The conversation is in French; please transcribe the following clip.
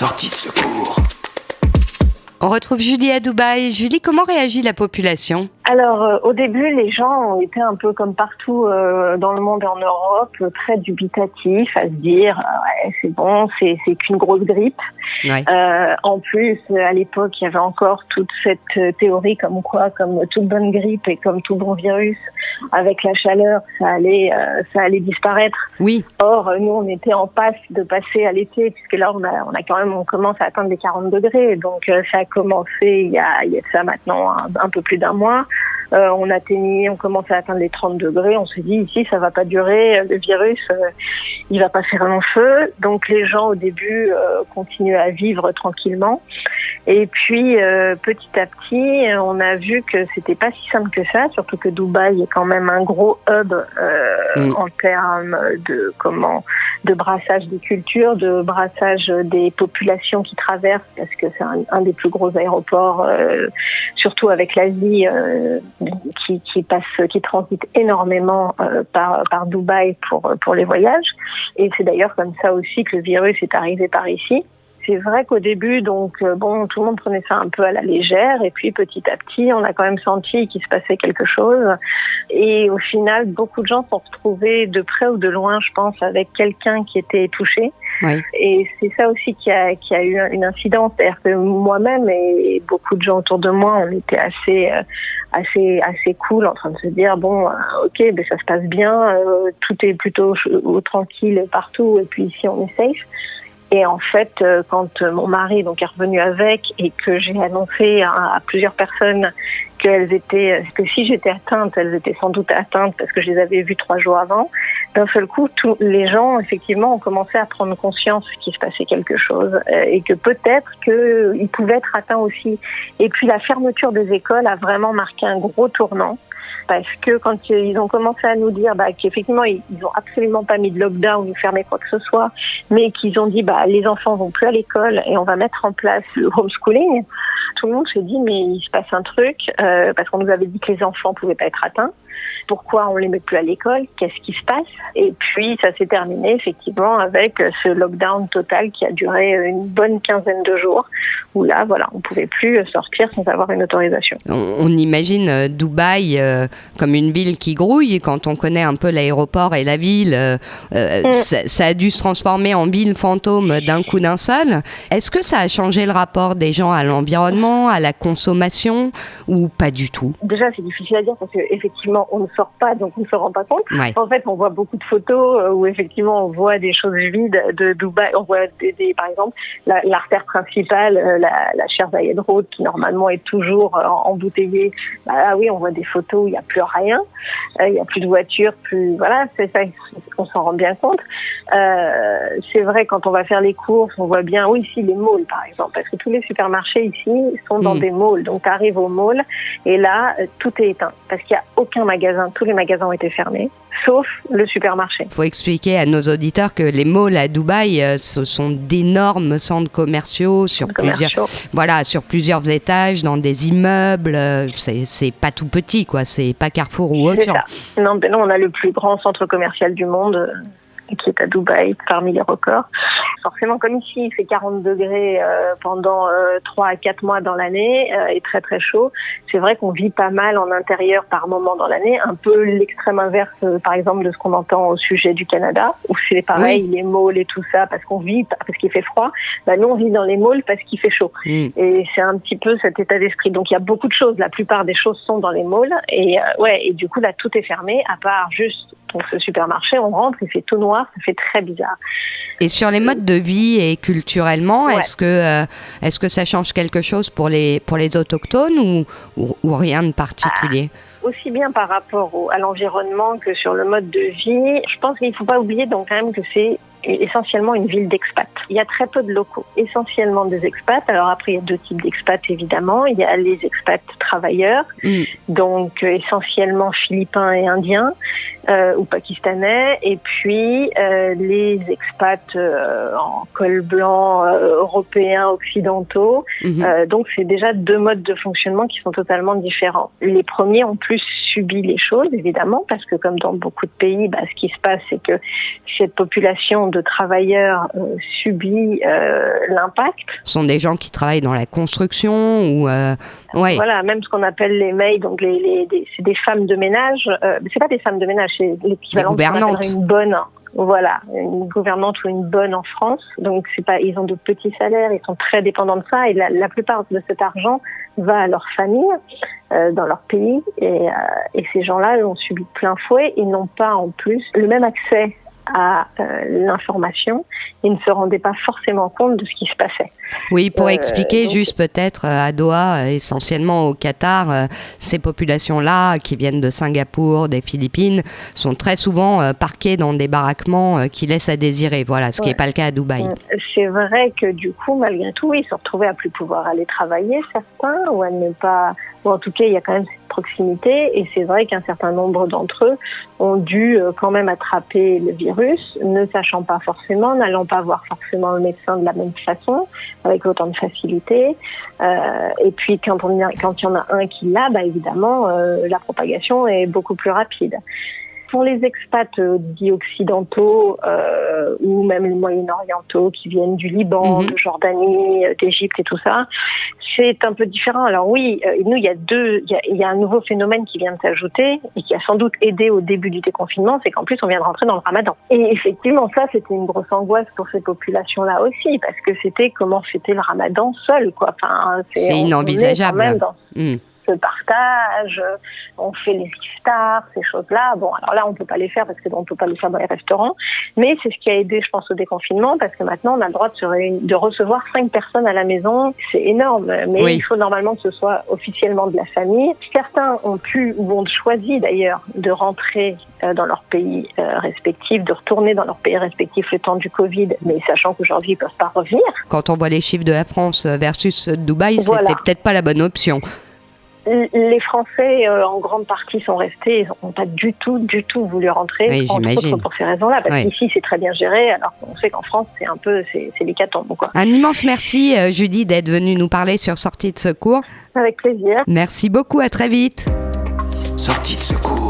Sortie de secours. On retrouve Julie à Dubaï. Julie, comment réagit la population ? Alors, au début, les gens ont été un peu comme partout dans le monde et en Europe, très dubitatifs, à se dire ouais, c'est bon, c'est qu'une grosse grippe. Ouais. En plus, à l'époque, il y avait encore toute cette théorie comme quoi, comme toute bonne grippe et comme tout bon virus, avec la chaleur, ça allait disparaître. Oui. Or, nous, on était en passe de passer à l'été, puisque là, on commence à atteindre les 40 degrés. Donc, ça a commencé il y a de ça maintenant un peu plus d'un mois. On commence à atteindre les 30 degrés. On se dit ici, ça va pas durer. Le virus, il va pas faire long feu. Donc les gens au début continuent à vivre tranquillement. Et puis petit à petit, on a vu que c'était pas si simple que ça. Surtout que Dubaï est quand même un gros hub en termes de brassage des cultures, de brassage des populations qui traversent, parce que c'est un des plus gros aéroports, surtout avec l'Asie, qui transite énormément par Dubaï pour les voyages. Et c'est d'ailleurs comme ça aussi que le virus est arrivé par ici. C'est vrai qu'au début, tout le monde prenait ça un peu à la légère, et puis petit à petit, on a quand même senti qu'il se passait quelque chose. Et au final, beaucoup de gens se sont retrouvés de près ou de loin, je pense, avec quelqu'un qui était touché. Oui. Et c'est ça aussi qui a eu une incidence. C'est-à-dire que moi-même et beaucoup de gens autour de moi, on était assez cool en train de se dire ok, ça se passe bien, tout est plutôt tranquille partout, et puis ici on est safe. Et en fait, quand mon mari est revenu avec et que j'ai annoncé à plusieurs personnes que si j'étais atteinte, elles étaient sans doute atteintes parce que je les avais vues 3 jours avant, d'un seul coup, tous les gens, effectivement, ont commencé à prendre conscience qu'il se passait quelque chose et que peut-être qu'ils pouvaient être atteints aussi. Et puis la fermeture des écoles a vraiment marqué un gros tournant. Parce que quand ils ont commencé à nous dire qu'effectivement ils ont absolument pas mis de lockdown ou fermé quoi que ce soit, mais qu'ils ont dit les enfants vont plus à l'école et on va mettre en place le homeschooling, tout le monde s'est dit mais il se passe un truc parce qu'on nous avait dit que les enfants pouvaient pas être atteints. Pourquoi on les met plus à l'école? Qu'est-ce qui se passe? Et puis ça s'est terminé effectivement avec ce lockdown total qui a duré une bonne quinzaine de jours, où là on pouvait plus sortir sans avoir une autorisation. On imagine Dubaï comme une ville qui grouille, et quand on connaît un peu l'aéroport et la ville, ça a dû se transformer en ville fantôme d'un coup d'un seul. Est-ce que ça a changé le rapport des gens à l'environnement, à la consommation, ou pas du tout? Déjà, c'est difficile à dire parce qu'effectivement, on ne sort pas, donc on ne se rend pas compte. Ouais. En fait, on voit beaucoup de photos où effectivement, on voit des choses vides de Dubaï. On voit par exemple, l'artère principale, la Sheikh Zayed Road, qui normalement est toujours embouteillée. Oui, on voit des photos où il n'y a plus rien. Il n'y a plus de voitures, c'est ça, on s'en rend bien compte. C'est vrai, quand on va faire les courses, on voit bien, ici, les malls, par exemple, parce que tous les supermarchés ici sont dans des malls. Donc, tu arrives au mall et là, tout est éteint parce qu'il n'y a aucun magasin. Tous les magasins ont été fermés, sauf le supermarché. Il faut expliquer à nos auditeurs que les malls à Dubaï, ce sont d'énormes centres commerciaux sur plusieurs étages, dans des immeubles. C'est pas tout petit, quoi. C'est pas Carrefour ou Auchan. Non, on a le plus grand centre commercial du monde, qui est à Dubaï, parmi les records. Forcément, comme ici, il fait 40 degrés pendant 3 à 4 mois dans l'année et très très chaud. C'est vrai qu'on vit pas mal en intérieur par moment dans l'année, un peu l'extrême inverse, par exemple, de ce qu'on entend au sujet du Canada, où c'est pareil, les malls et tout ça, parce qu'il fait froid. Nous, on vit dans les malls parce qu'il fait chaud. Et c'est un petit peu cet état d'esprit. Donc, il y a beaucoup de choses. La plupart des choses sont dans les malls. Et du coup, là, tout est fermé, à part juste ce supermarché. On rentre, il fait tout noir, ça fait très bizarre. Et sur les modes de vie et culturellement, est-ce que ça change quelque chose pour les autochtones ou rien de particulier? Aussi bien par rapport à l'environnement que sur le mode de vie, je pense qu'il ne faut pas oublier donc quand même que c'est essentiellement une ville d'expats. Il y a très peu de locaux, essentiellement des expats. Alors après, il y a 2 types d'expats évidemment. Il y a les expats travailleurs, donc essentiellement philippins et indiens ou pakistanais, et puis les expats en col blanc européens, occidentaux. Donc c'est déjà 2 modes de fonctionnement qui sont totalement différents. Les premiers ont plus subi les choses, évidemment, parce que comme dans beaucoup de pays, ce qui se passe, c'est que cette population de travailleurs subit l'impact. Ce sont des gens qui travaillent dans la construction ou ouais. Voilà, même ce qu'on appelle les maids, donc c'est des femmes de ménage. C'est pas des femmes de ménage, c'est l'équivalent de ce qu'on appelle une bonne. Voilà, une gouvernante ou une bonne en France. Donc ils ont de petits salaires, ils sont très dépendants de ça, et la plupart de cet argent va à leur famille dans leur pays, et ces gens-là ont subi de plein fouet. Ils n'ont pas en plus le même accès à l'information et ne se rendaient pas forcément compte de ce qui se passait. Oui, pour expliquer juste peut-être à Doha, essentiellement au Qatar, ces populations-là qui viennent de Singapour, des Philippines, sont très souvent parquées dans des baraquements qui laissent à désirer. Voilà, ce qui n'est pas le cas à Dubaï. C'est vrai que du coup, malgré tout, ils se retrouvaient à plus pouvoir aller travailler, certains, ou à ne pas... Ou en tout cas, il y a quand même cette proximité, et c'est vrai qu'un certain nombre d'entre eux ont dû quand même attraper le virus, ne sachant pas forcément, n'allant pas voir forcément le médecin de la même façon, avec autant de facilité. Et puis quand il y en a un qui l'a, évidemment, la propagation est beaucoup plus rapide. Pour les expats dits occidentaux ou même les moyen-orientaux qui viennent du Liban, de Jordanie, d'Égypte et tout ça, c'est un peu différent. Alors oui, nous il y a un nouveau phénomène qui vient de s'ajouter et qui a sans doute aidé au début du déconfinement, c'est qu'en plus on vient de rentrer dans le Ramadan. Et effectivement, ça c'était une grosse angoisse pour ces populations-là aussi, parce que c'était comment fêter le Ramadan seul, quoi. Enfin, c'est inenvisageable. Quand même dans ce partage, on fait les iftars, ces choses-là. Bon, alors là, on peut pas les faire parce qu'on peut pas les faire dans les restaurants, mais c'est ce qui a aidé, je pense, au déconfinement, parce que maintenant, on a le droit de recevoir 5 personnes à la maison. C'est énorme, mais il faut normalement que ce soit officiellement de la famille. Certains ont pu, ou ont choisi d'ailleurs, de rentrer dans leur pays respectif, de retourner dans leur pays respectif le temps du Covid, mais sachant qu'aujourd'hui, ils peuvent pas revenir. Quand on voit les chiffres de la France versus Dubaï, c'était peut-être pas la bonne option. Les Français, en grande partie, sont restés, ils n'ont pas du tout voulu rentrer, entre autres pour ces raisons-là, parce qu'ici, c'est très bien géré, alors qu'on sait qu'en France, c'est l'hécatombe, quoi. Un immense merci, Julie, d'être venue nous parler sur Sortie de secours. Avec plaisir. Merci beaucoup, à très vite. Sortie de secours.